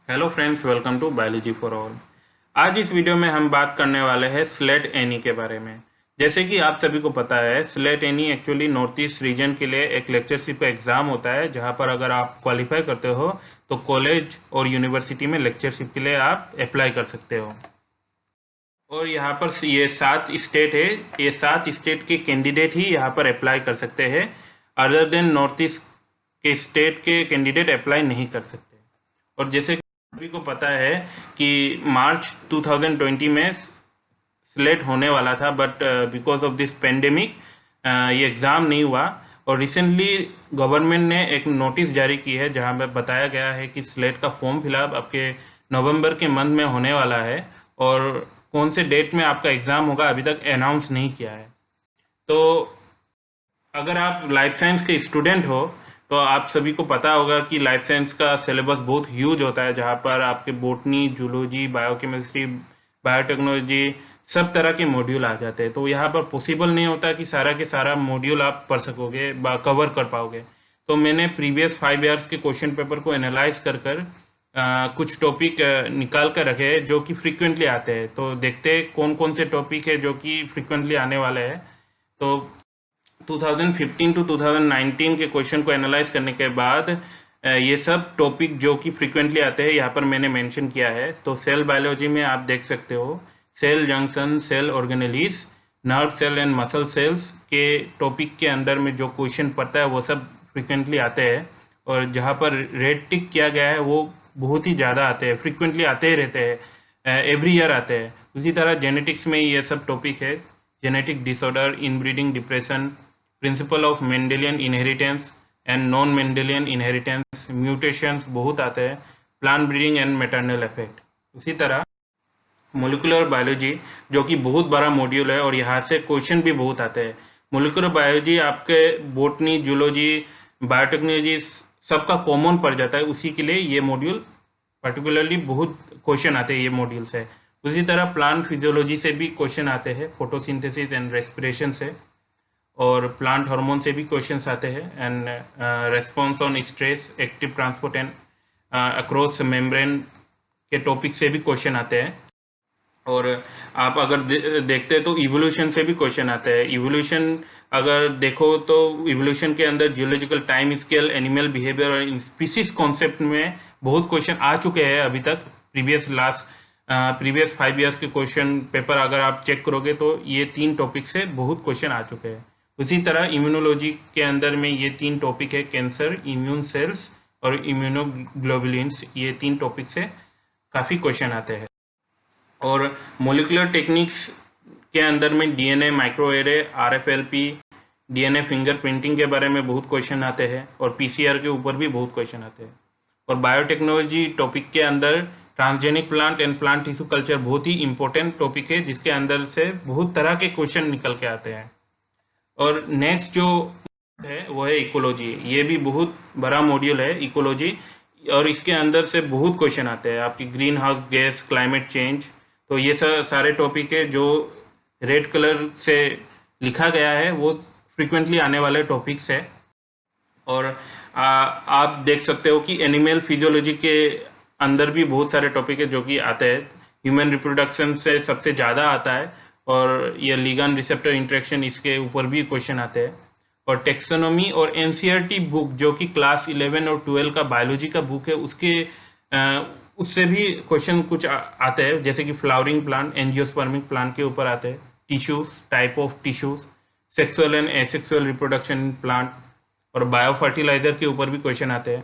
Hello friends, welcome to biology for all. आज इस video में हम बात करने वाले हैं स्लेट एनी के बारे में। जैसे कि आप सभी को पता है, slate any actually north east region के लिए एक लेक्चरशिप का एग्ज़ाम होता है, जहां पर अगर आप क्वालिफाई करते हो तो कॉलेज और यूनिवर्सिटी में लेक्चरशिप के लिए आप अप्लाई कर सकते हो। और यहाँ पर ये 7 स्टेट है, ये 7 स्टेट के कैंडिडेट ही यहाँ पर अप्लाई कर सकते हैं। अदर देन नॉर्थ ईस्ट के स्टेट के कैंडिडेट अप्लाई नहीं कर सकते। और जैसे सभी को पता है कि मार्च 2020 में स्लेट होने वाला था, but because of this pandemic ये एग्ज़ाम नहीं हुआ। और रिसेंटली गवर्नमेंट ने एक नोटिस जारी की है, जहां पे बताया गया है कि स्लेट का फॉर्म फिलअप आपके नवंबर के मंथ में होने वाला है, और कौन से डेट में आपका एग्ज़ाम होगा अभी तक अनाउंस नहीं किया है। तो अगर आप लाइफ साइंस के स्टूडेंट हो तो आप सभी को पता होगा कि लाइफ साइंस का सिलेबस बहुत ह्यूज होता है, जहाँ पर आपके बोटनी, जूलॉजी, बायोकेमिस्ट्री, बायोटेक्नोलॉजी सब तरह के मॉड्यूल आ जाते हैं। तो यहाँ पर पॉसिबल नहीं होता कि सारा के सारा मॉड्यूल आप पढ़ सकोगे, कवर कर पाओगे। तो मैंने प्रीवियस 5 ईयर्स के क्वेश्चन पेपर को एनालाइज कर कुछ टॉपिक निकाल कर रखे हैं जो कि फ्रीक्वेंटली आते हैं। तो देखते हैं कौन कौन से टॉपिक है जो कि फ्रीक्वेंटली आने वाले हैं। तो 2015 टू 2019 के क्वेश्चन को एनालाइज करने के बाद ये सब टॉपिक जो कि फ्रीक्वेंटली आते हैं यहाँ पर मैंने मेंशन किया है। तो सेल बायोलॉजी में आप देख सकते हो cell junction, cell organelles, nerve cell and muscle cells के टॉपिक के अंदर में जो क्वेश्चन पड़ता है वो सब फ्रीक्वेंटली आते हैं। और जहाँ पर रेड टिक किया गया है वो बहुत ही ज़्यादा आते हैं, फ्रीक्वेंटली आते ही रहते हैं, एवरी ईयर आते हैं। उसी तरह जेनेटिक्स में ये सब टॉपिक है, genetic disorder, inbreeding, depression, principle of Mendelian inheritance and non Mendelian inheritance, mutations बहुत आते हैं, plant breeding and maternal effect. उसी तरह मोलिकुलर बायोलॉजी जो कि बहुत बड़ा मॉड्यूल है और यहाँ से क्वेश्चन भी बहुत आते हैं। मोलिकुलर बायोलॉजी आपके बोटनी, जूलॉजी, बायोटेक्नोलॉजी सबका कॉमन पड़ जाता है, उसी के लिए ये मॉड्यूल पर्टिकुलरली बहुत क्वेश्चन आते हैं ये मॉड्यूल से। उसी तरह प्लांट फिजियोलॉजी से भी क्वेश्चन आते हैं, फोटोसिंथेसिस एंड रेस्पिरेशन से, और प्लांट हार्मोन से भी क्वेश्चंस आते हैं, and response on stress, active transport and across membrane के टॉपिक से भी क्वेश्चन आते हैं। और आप अगर देखते हैं तो इवोल्यूशन से भी क्वेश्चन आते हैं। इवोल्यूशन अगर देखो तो इवोल्यूशन के अंदर geological time scale, animal behaviour और स्पीसीज कॉन्सेप्ट में बहुत क्वेश्चन आ चुके हैं अभी तक। प्रीवियस 5 ईयर्स के क्वेश्चन पेपर अगर आप चेक करोगे तो ये 3 टॉपिक से बहुत क्वेश्चन आ चुके हैं। उसी तरह इम्यूनोलॉजी के अंदर में ये 3 टॉपिक है, कैंसर, इम्यून सेल्स और इम्यूनोग्लोबुलिन्स। ये 3 टॉपिक से काफ़ी क्वेश्चन आते हैं। और मोलिकुलर टेक्निक्स के अंदर में DNA microarray, RFLP, DNA fingerprinting के बारे में बहुत क्वेश्चन आते हैं, और पीसीआर के ऊपर भी बहुत क्वेश्चन आते हैं। और बायोटेक्नोलॉजी टॉपिक के अंदर transgenic plant and plant tissue culture बहुत ही इंपॉर्टेंट टॉपिक है, जिसके अंदर से बहुत तरह के क्वेश्चन निकल के आते हैं। और नेक्स्ट जो है वो है इकोलॉजी। ये भी बहुत बड़ा मॉड्यूल है इकोलॉजी, और इसके अंदर से बहुत क्वेश्चन आते हैं आपकी green house gas, climate change. तो ये सारे टॉपिक है जो रेड कलर से लिखा गया है, वो फ्रीक्वेंटली आने वाले टॉपिक्स है। और आप देख सकते हो कि एनिमल फिजियोलॉजी के अंदर भी बहुत सारे टॉपिक है जो कि आते हैं। ह्यूमन रिप्रोडक्शन से सबसे ज़्यादा आता है, और ये लिगैंड रिसेप्टर इंटरेक्शन, इसके ऊपर भी क्वेश्चन आते हैं। और टेक्सोनॉमी और एनसीईआरटी बुक जो कि क्लास 11 और 12 का बायोलॉजी का बुक है, उससे भी क्वेश्चन कुछ आते हैं, जैसे कि फ्लावरिंग प्लांट, एंजियोस्पर्मिक प्लांट के ऊपर आते हैं, tissues, type of tissues, sexual and asexual reproduction plant, और बायो फर्टिलाइजर के ऊपर भी क्वेश्चन आते हैं।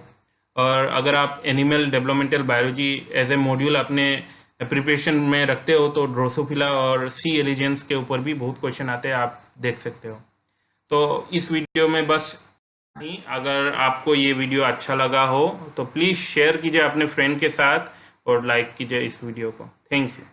और अगर आप animal developmental biology as a module अपने प्रिपरेशन में रखते हो तो ड्रोसोफिला और सी एलिजेंस के ऊपर भी बहुत क्वेश्चन आते हैं, आप देख सकते हो। तो इस वीडियो में बस नहीं, अगर आपको ये वीडियो अच्छा लगा हो तो प्लीज़ शेयर कीजिए अपने फ्रेंड के साथ और लाइक कीजिए इस वीडियो को। Thank you.